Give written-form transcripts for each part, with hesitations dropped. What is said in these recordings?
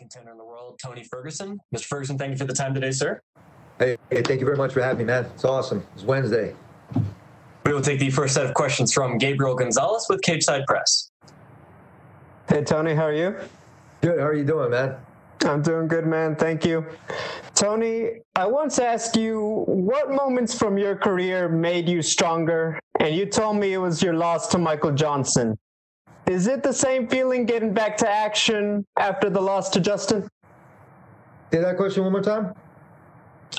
contender in the world, Tony Ferguson. Mr. Ferguson, thank you for the time today, sir. Hey, thank you very much for having me, man. It's awesome. It's Wednesday. We will take the first set of questions from Gabriel Gonzalez with Cageside Press. Hey, Tony, how are you? Good. How are you doing, man? I'm doing good, man. Thank you. Tony, I once asked you what moments from your career made you stronger, and you told me it was your loss to Michael Johnson. Is it the same feeling getting back to action after the loss to Justin? Say that question one more time.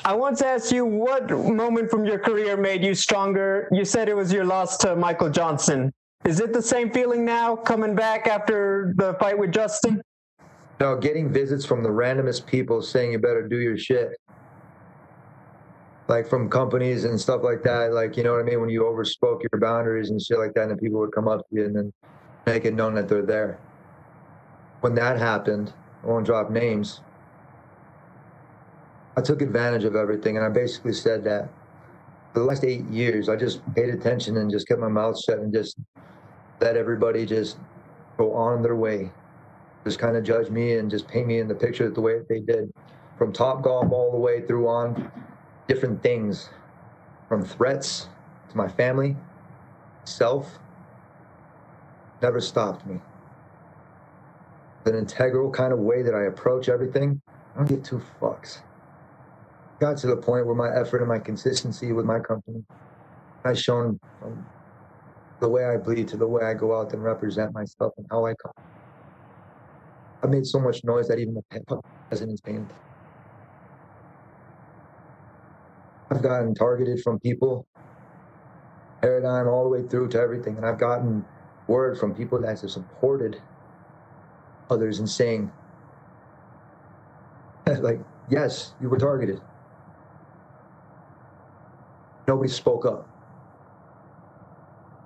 I once asked you what moment from your career made you stronger. You said it was your loss to Michael Johnson. Is it the same feeling now coming back after the fight with Justin? No, getting visits from the randomest people saying you better do your shit. Like from companies and stuff like that. Like, you know what I mean? When you overspoke your boundaries and shit like that, and then people would come up to you and then make it known that they're there. When that happened, I won't drop names, I took advantage of everything, and I basically said that for the last 8 years, I just paid attention and just kept my mouth shut and just let everybody just go on their way. Just kind of judge me and just paint me in the picture the way that they did. From Topgolf all the way through on different things, from threats to my family, self, never stopped me. An integral kind of way that I approach everything, I don't get two fucks. Got to the point where my effort and my consistency with my company, I've shown from the way I bleed to the way I go out and represent myself and how I come. I've made so much noise that even the president's paying. I've gotten targeted from people, paradigm all the way through to everything, and I've gotten word from people that have supported others and saying, like, yes, you were targeted. Nobody spoke up.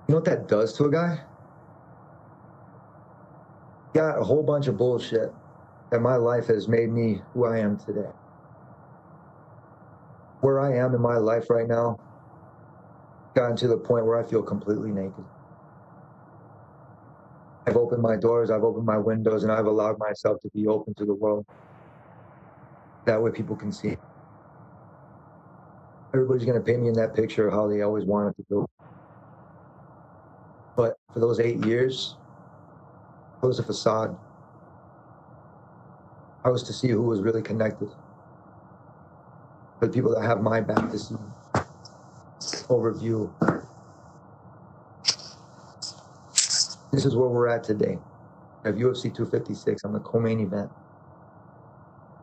You know what that does to a guy? Got a whole bunch of bullshit that my life has made me who I am today. Where I am in my life right now, gotten to the point where I feel completely naked. I've opened my doors, I've opened my windows, and I've allowed myself to be open to the world. That way people can see. Everybody's going to paint me in that picture of how they always wanted to do. But for those 8 years, it was a facade. I was to see who was really connected. For the people that have my back to see overview. This is where we're at today. I have UFC 256 on the co-main event.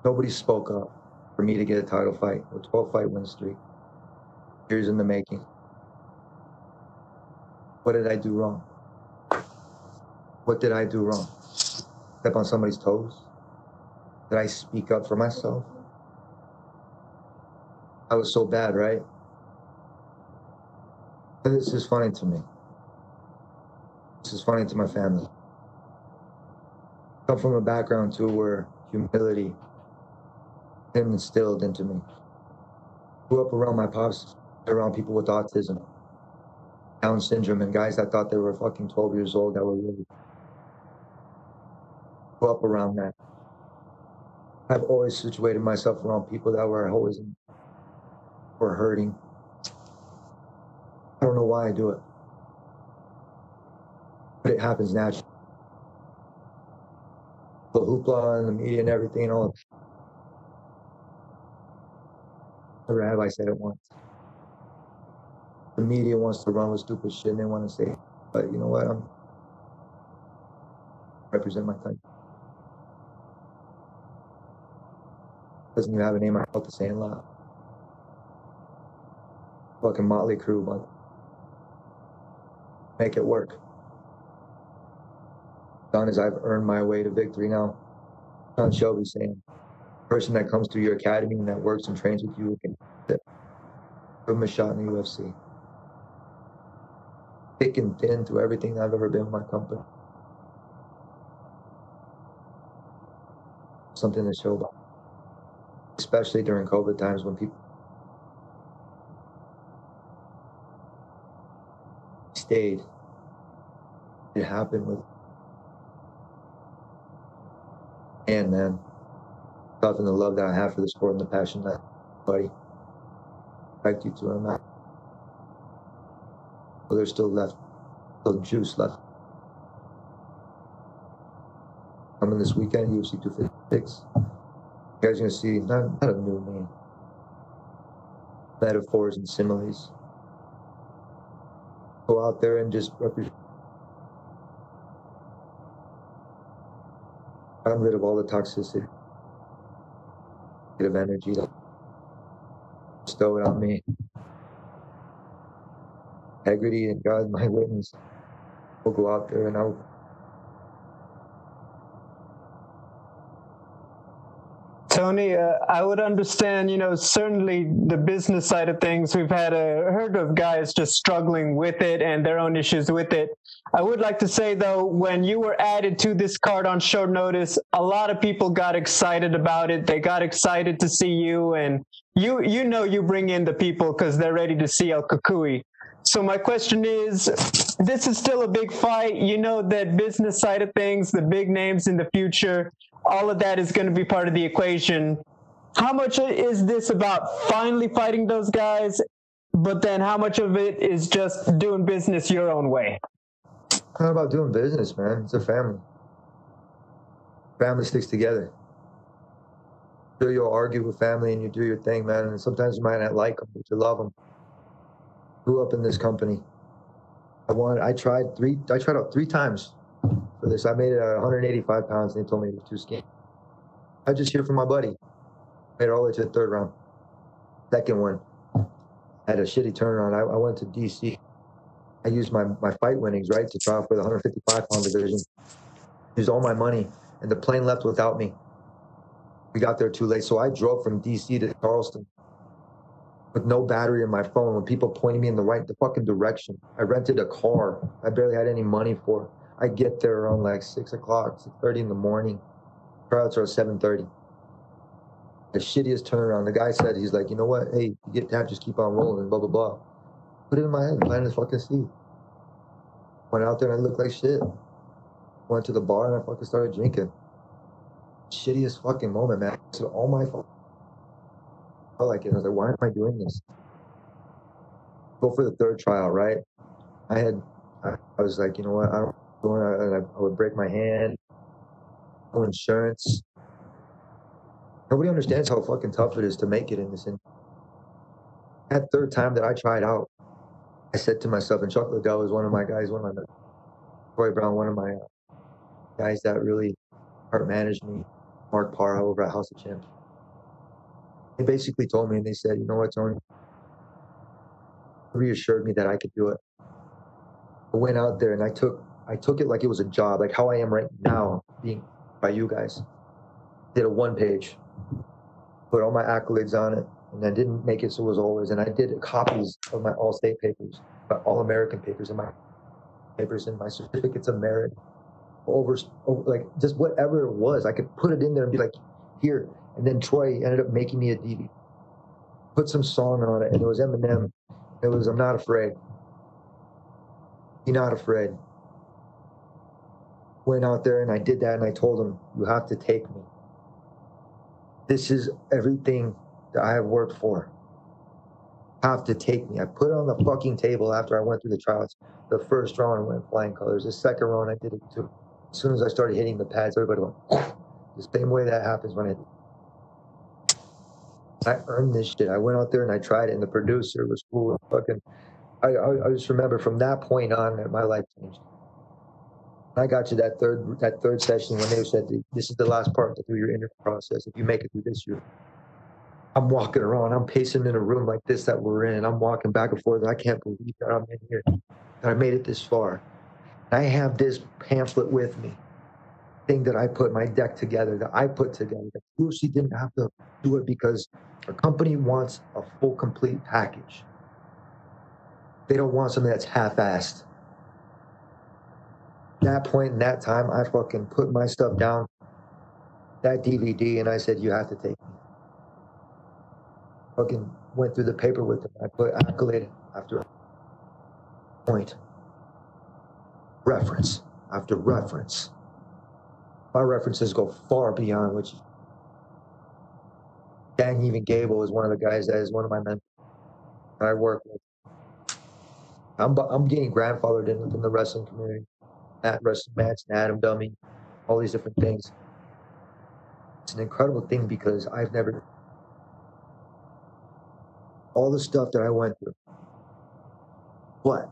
Nobody spoke up for me to get a title fight, a 12-fight win streak. Years in the making. What did I do wrong? What did I do wrong? Step on somebody's toes? Did I speak up for myself? I was so bad, right? This is funny to me. This is funny to my family. I come from a background too where humility been instilled into me. Grew up around my pops, around people with autism, Down syndrome, and guys that thought they were fucking 12 years old that were really. Grew up around that. I've always situated myself around people that were always were hurting. I don't know why I do it, but it happens naturally. The hoopla and the media and everything and all. Never have I said it once. The media wants to run with stupid shit and they want to say, but you know what? I'm represent my country. Doesn't even have a name. I felt the same lot. Fucking Motley Crue, but make it work. Done as I've earned my way to victory now. John Shelby saying, person that comes through your academy and that works and trains with you can give him a shot in the UFC. Thick and thin through everything I've ever been with my company. Something to show about. Especially during COVID times when people stayed. It happened with, and man, tough and the love that I have for the sport and the passion that, buddy, respect you to him. Well, there's still juice left. Coming this weekend, UFC 256. You guys are gonna see not a new name, metaphors and similes. Go out there and just represent. I'm rid of all the toxicity, of energy that stow it on me. Integrity and God, my witness. We'll go out there and I'll. Tony, I would understand, certainly the business side of things. We've heard of guys just struggling with it and their own issues with it. I would like to say, though, when you were added to this card on short notice, a lot of people got excited about it. They got excited to see you, and you bring in the people because they're ready to see El Cucuy. So my question is, this is still a big fight. You know that business side of things, the big names in the future, all of that is going to be part of the equation. How much is this about finally fighting those guys, but then how much of it is just doing business your own way? It's not about doing business, man. It's a family. Family sticks together. Sure, you'll argue with family and you do your thing, man. And sometimes you might not like them, but you love them. Grew up in this company. I tried out 3 times for this. I made it 185 pounds, and they told me it was too skinny. I just hear from my buddy. Made it all the way to the 3rd round. Second one, I had a shitty turnaround. I went to DC. I used my fight winnings, right, to try for the 155-pound division. Used all my money, and the plane left without me. We got there too late, so I drove from DC to Charleston with no battery in my phone when people pointed me in the fucking direction. I rented a car. I barely had any money for it. I get there around like 6 o'clock, 6:30 in the morning. Tryouts are at 7:30. The shittiest turnaround. The guy said, he's like, you know what? Hey, you get that, just keep on rolling, blah, blah, blah. Put it in my head, planted the fucking seed. Went out there and I looked like shit. Went to the bar and I fucking started drinking. Shittiest fucking moment, man. So all my fault. I felt like it. I was like, why am I doing this? Go for the 3rd tryout, right? I was like, you know what? I would break my hand. No insurance. Nobody understands how fucking tough it is to make it in this industry. That 3rd time that I tried out, I said to myself, and Chuck Liddell was one of my guys, Troy Brown, one of my guys that really heart managed me, Mark Parra over at House of Champions. They basically told me, and they said, you know what, Tony? Reassured me that I could do it. I went out there and I took it like it was a job, like how I am right now, being by you guys. Did a 1-page, put all my accolades on it, and I didn't make it so it was always. And I did copies of my All-State papers, my All-American papers, and my papers, and my certificates of merit, over like just whatever it was. I could put it in there and be like, here. And then Troy ended up making me a DVD. Put some song on it, and it was Eminem. It was I'm Not Afraid. Be Not Afraid. Went out there and I did that, and I told him, you have to take me. This is everything that I have worked for. You have to take me. I put it on the fucking table after I went through the trials. The 1st round, I went flying colors. The 2nd round, I did it too. As soon as I started hitting the pads, everybody went, the same way that happens when I earned this shit. I went out there and I tried it, and the producer was cool. Fucking, I just remember from that point on that my life changed. I got to that third session when they said, this is the last part through your interview process. If you make it through this, I'm walking around. I'm pacing in a room like this that we're in. I'm walking back and forth. And I can't believe that I'm in here. That I made it this far. And I have this pamphlet with me. Thing that I put my deck together, that I put together. That UFC didn't have to do it because a company wants a full, complete package. They don't want something that's half-assed. That point in that time, I fucking put my stuff down, that DVD, and I said, you have to take me. Fucking went through the paper with them. I put accolade after point. Reference after reference. My references go far beyond what you... Even Gable is one of the guys that is one of my mentors that I work with. I'm getting grandfathered in the wrestling community. At wrestling match, Adam Dummy, all these different things. It's an incredible thing because I've never, all the stuff that I went through, but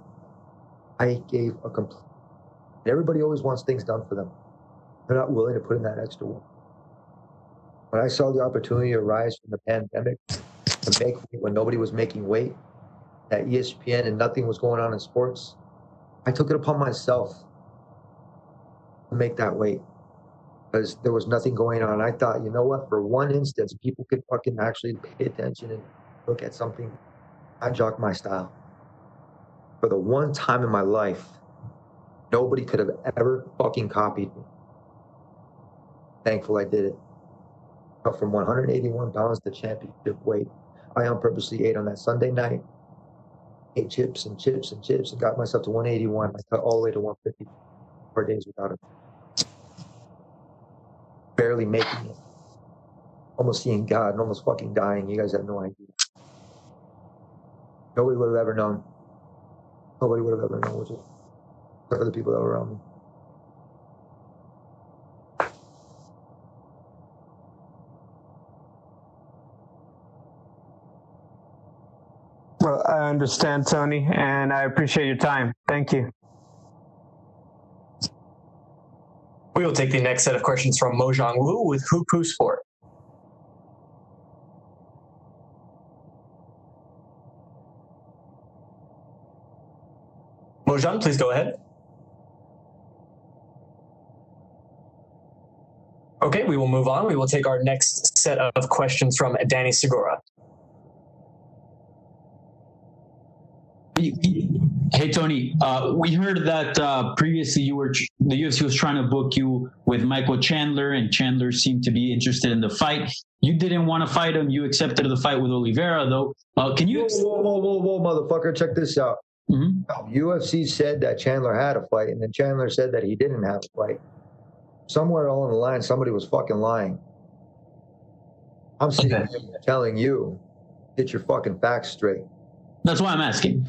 I gave a complete, everybody always wants things done for them. They're not willing to put in that extra work. When I saw the opportunity arise from the pandemic to make weight when nobody was making weight at ESPN and nothing was going on in sports, I took it upon myself to make that weight because there was nothing going on. I thought, you know what, for one instance, people could fucking actually pay attention and look at something. I jock my style. For the one time in my life, nobody could have ever fucking copied me. Thankful I did it. Up from 181 pounds to championship weight. I purposely ate on that Sunday night. Ate chips and chips and chips and got myself to 181. I cut all the way to 150 4 days without it. Barely making it. Almost seeing God and almost fucking dying. You guys have no idea. Nobody would have ever known. Nobody would have ever known, except for the people that were around me. Well, I understand, Tony, and I appreciate your time. Thank you. We will take the next set of questions from Mojang Wu with Hupu Sport. Mojang, please go ahead. Okay, we will move on. We will take our next set of questions from Danny Segura. Hey, Tony, we heard that previously the UFC was trying to book you with Michael Chandler, and Chandler seemed to be interested in the fight. You didn't want to fight him. You accepted the fight with Oliveira, though. Can you... Whoa, motherfucker, check this out. Mm-hmm. UFC said that Chandler had a fight, and then Chandler said that he didn't have a fight. Somewhere along the line, somebody was fucking lying. I'm sitting here telling you, get your fucking facts straight. That's why I'm asking.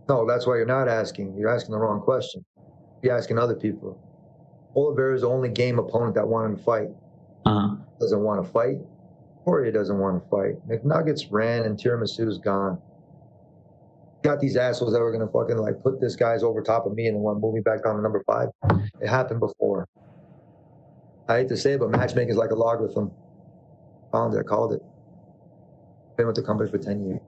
No, that's why you're not asking. You're asking the wrong question. You're asking other people. Oliveira is the only game opponent that wanted to fight. Doesn't want to fight. Poirier doesn't want to fight. McNuggets ran and Tiramisu's gone. Got these assholes that were going to fucking like put this guy's over top of me and then want to move me back down to number 5. It happened before. I hate to say it, but matchmaking is like a logarithm. Found it, I called it. Been with the company for 10 years.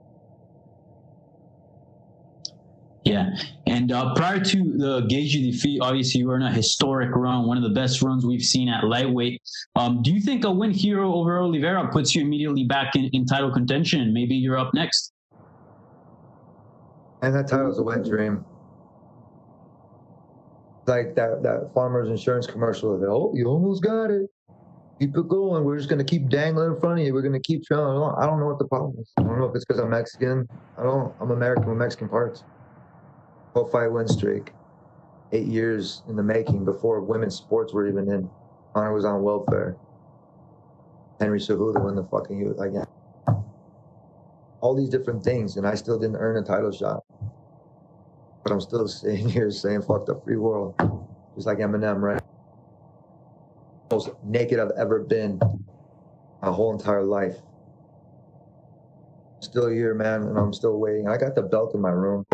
Yeah, and prior to the Gaethje defeat, obviously you were in a historic run, one of the best runs we've seen at lightweight. Do you think a win here over Oliveira puts you immediately back in title contention, and maybe you're up next? And that title's a wet dream. Like that Farmers Insurance commercial. Oh, you almost got it. Keep it going. We're just going to keep dangling in front of you. We're going to keep trailing along. I don't know what the problem is. I don't know if it's because I'm Mexican. I'm American with Mexican parts. 12-fight win streak. 8 years in the making before women's sports were even in. Honor was on welfare. Henry Cejudo won the fucking youth again. All these different things, and I still didn't earn a title shot. But I'm still sitting here saying, fuck the free world. Just like Eminem, right? Most naked I've ever been my whole entire life. Still here, man, and I'm still waiting. I got the belt in my room.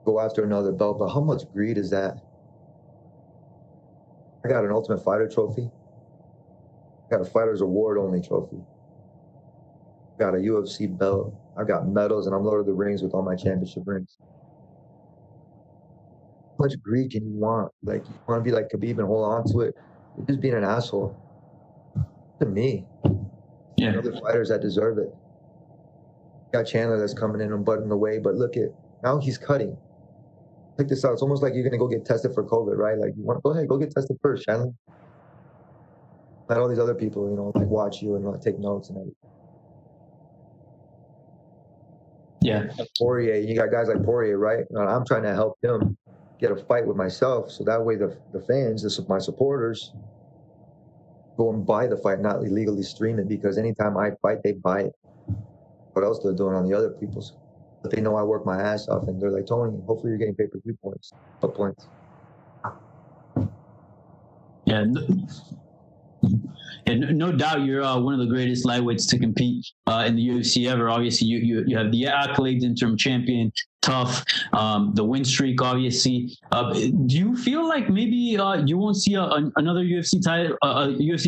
Go after another belt, but how much greed is that? I got an Ultimate Fighter trophy. I got a Fighter's Award only trophy. I got a UFC belt. I got medals, and I'm Lord of the Rings with all my championship rings. How much greed can you want? Like, you want to be like Khabib and hold on to it? You're just being an asshole. To me. Yeah. Other fighters that deserve it. Got Chandler that's coming in and butting the way, but look at, now he's cutting. Check this out. It's almost like you're going to go get tested for COVID, right? Like, you want to go ahead, go get tested first, Chandler. Let all these other people, like watch you and like take notes and everything. Yeah. Poirier, you got guys like Poirier, right? I'm trying to help him get a fight with myself, so that way the fans, my supporters, go and buy the fight, not illegally stream it, because anytime I fight, they buy it. What else they're doing on the other people's? But they know I work my ass off, and they're like, Tony, hopefully you're getting pay-per-view points. What points? Yeah. And no doubt you're one of the greatest lightweights to compete in the UFC ever. Obviously, you have the accolades, interim champion, tough, the win streak, obviously. Do you feel like maybe you won't see another UFC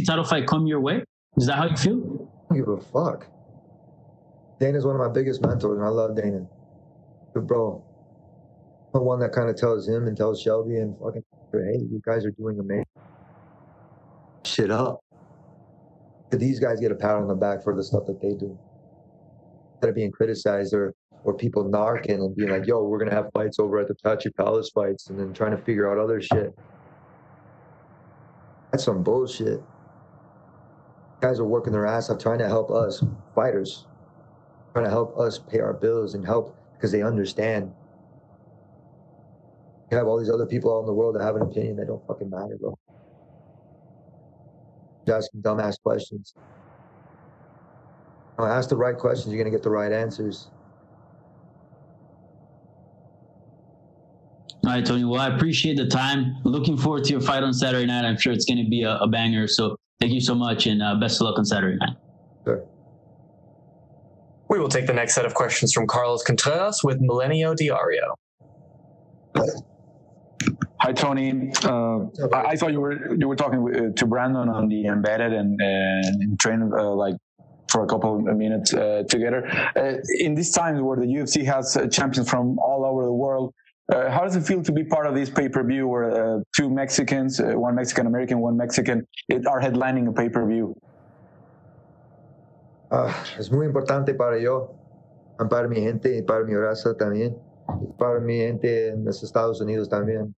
title fight come your way? Is that how you feel? I don't give a fuck. Dana's one of my biggest mentors, and I love Dana. But bro, I'm the one that kind of tells him and tells Shelby and fucking, hey, you guys are doing amazing. Shit up. These guys get a pat on the back for the stuff that they do. Instead of being criticized or people narking and being like, yo, we're going to have fights over at the Patrick Palace fights, and then trying to figure out other shit. That's some bullshit. Guys are working their ass off trying to help us fighters, trying to help us pay our bills and help because they understand. You have all these other people out in the world that have an opinion that don't fucking matter, bro. Asking dumbass questions. Ask the right questions, you're going to get the right answers. All right, Tony. Well, I appreciate the time. Looking forward to your fight on Saturday night. I'm sure it's going to be a banger. So thank you so much, and best of luck on Saturday night. Sure. We will take the next set of questions from Carlos Contreras with Milenio Diario. Hi, Tony. I thought you were talking to Brandon on the embedded and trained like for a couple of minutes together. In these times where the UFC has champions from all over the world, how does it feel to be part of this pay-per-view where two Mexicans, one Mexican American, one Mexican, are headlining a pay-per-view? Es muy importante para yo, para mi gente y para mi raza también, para mi gente en los Estados Unidos también.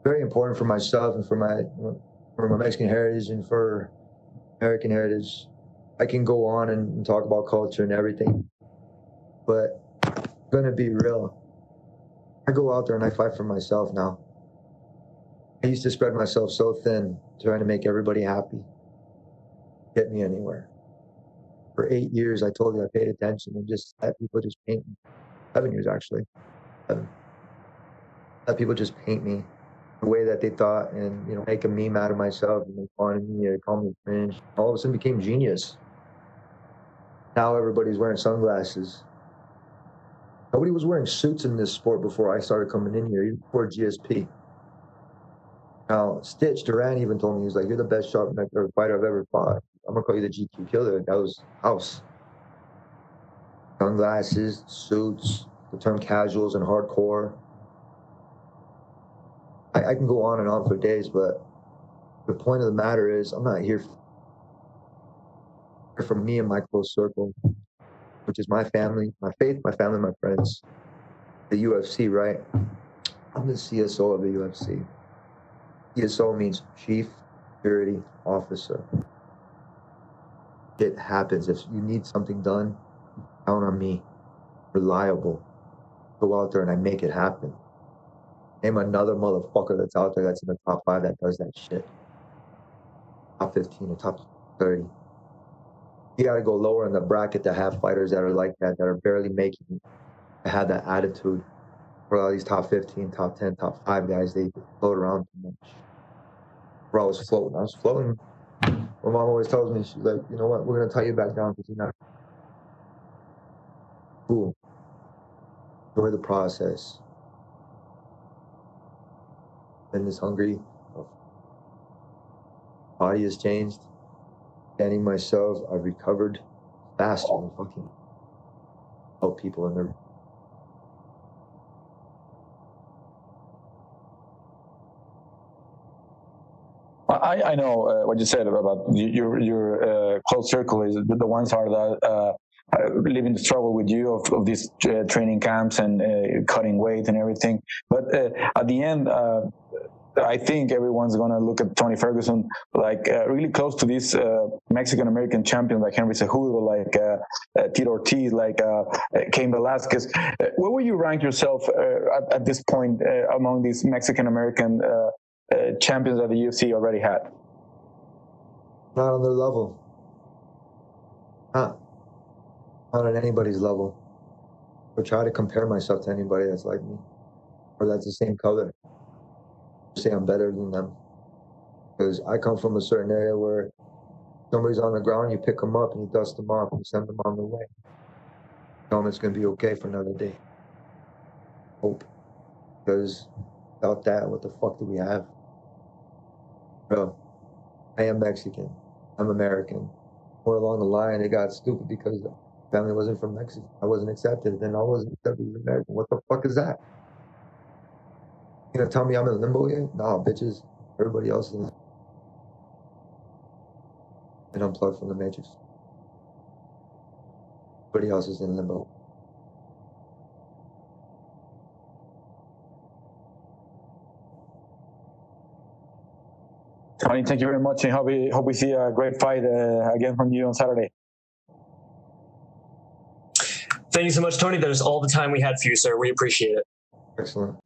Very important for myself and for my Mexican heritage and for American heritage. I can go on and talk about culture and everything, but I'm gonna be real. I go out there and I fight for myself now. I used to spread myself so thin, trying to make everybody happy. Get me anywhere. For 8 years, I told you I paid attention and just let people just paint me. 7 years, actually. 7. Let people just paint me the way that they thought and, make a meme out of myself and make fun of me or call me cringe. All of a sudden became genius. Now everybody's wearing sunglasses. Nobody was wearing suits in this sport before I started coming in here, even before GSP. Now, Stitch Duran even told me, he was like, you're the best sharpknife fighter I've ever fought. I'm going to call you the GQ killer. That was house. Sunglasses, suits, the term casuals and hardcore. I can go on and on for days, but the point of the matter is I'm not here for me and my close circle, which is my family, my faith, my family, my friends. The UFC, right? I'm the CSO of the UFC. CSO means Chief Security Officer. It happens. If you need something done, count on me. Reliable. Go out there and I make it happen. Name another motherfucker that's out there that's in the top 5 that does that shit. Top 15 or top 30. You got to go lower in the bracket to have fighters that are like that are barely making it, to have that attitude. For all these top 15, top 10, top 5 guys, they float around too much. Where I was floating. My mom always tells me, she's like, you know what, we're going to tie you back down because you're not cool. Enjoy the process. Been this hungry. Body has changed. Standing myself, I've recovered faster than fucking help people in their. I know what you said about your close circle is the ones are that living the struggle with you of these training camps and cutting weight and everything. But at the end, I think everyone's going to look at Tony Ferguson like really close to this Mexican-American champion like Henry Cejudo, like Tito Ortiz, like Cain Velasquez. Where would you rank yourself at this point among these Mexican-American champions that the UFC already had? Not on their level. Not on anybody's level. Or try to compare myself to anybody that's like me. Or that's the same color. Say I'm better than them. Because I come from a certain area where somebody's on the ground, you pick them up and you dust them off and send them on their way. Tell them it's going to be okay for another day. Hope. Because without that, what the fuck do we have? Bro, I am Mexican. I'm American. More along the line, it got stupid because the family wasn't from Mexico. I wasn't accepted. Then I wasn't accepted as American. What the fuck is that? You gonna tell me I'm in limbo here? Nah, bitches. Everybody else is. And unplugged from the matrix. Everybody else is in limbo. Tony, thank you very much, and hope we see a great fight again from you on Saturday. Thank you so much, Tony. That is all the time we had for you, sir. We appreciate it. Excellent.